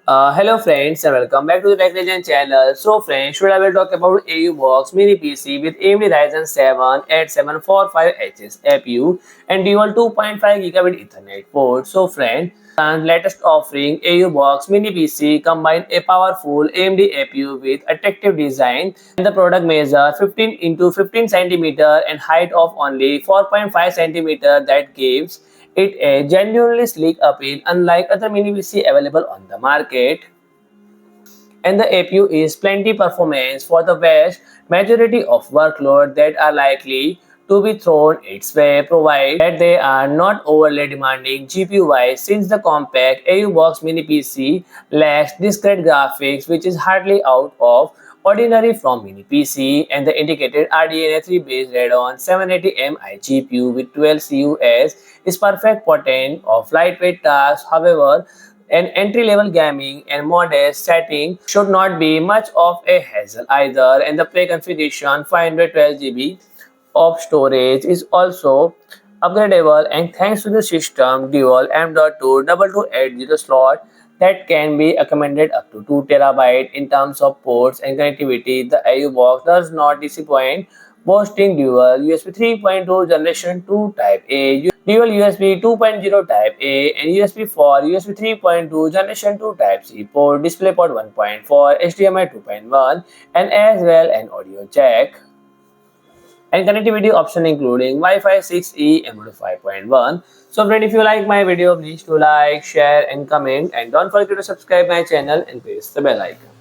Hello friends and welcome back to the Tech Legend channel. So friends, today I will talk about AUBox mini PC with AMD Ryzen 7 8745HS APU and dual 2.5 gigabit Ethernet port. So friends, and latest offering AUBox mini PC combine a powerful AMD APU with attractive design, and the product measures 15 into 15 centimeter and height of only 4.5 centimeter. That gives it a genuinely sleek appeal unlike other mini PC available on the market. And the APU is plenty performance for the vast majority of workload that are likely to be thrown its way, provided that they are not overly demanding GPU wise, since the compact AUBox mini PC lacks discrete graphics, which is hardly out of ordinary from mini PC, and the indicated RDNA 3 based Radeon 780M iGPU with 12 CUS is perfect potent of lightweight tasks. However, an entry-level gaming and modest setting should not be much of a hassle either, and the pre-configuration 512 GB of storage is also upgradable, and thanks to the system dual M.2 2280 slot that can be accommodated up to 2 TB in terms of ports and connectivity. The AU box does not disappoint, boasting dual USB 3.2 Generation 2 Type A, dual USB 2.0 Type A, and USB 4, USB 3.2 Generation 2 Type C port, DisplayPort 1.4, HDMI 2.1, and as well an audio jack and connectivity option including Wi-Fi 6E and Bluetooth 5.1. So friend, if you like my video, please do like, share and comment, and don't forget to subscribe my channel and press the bell icon.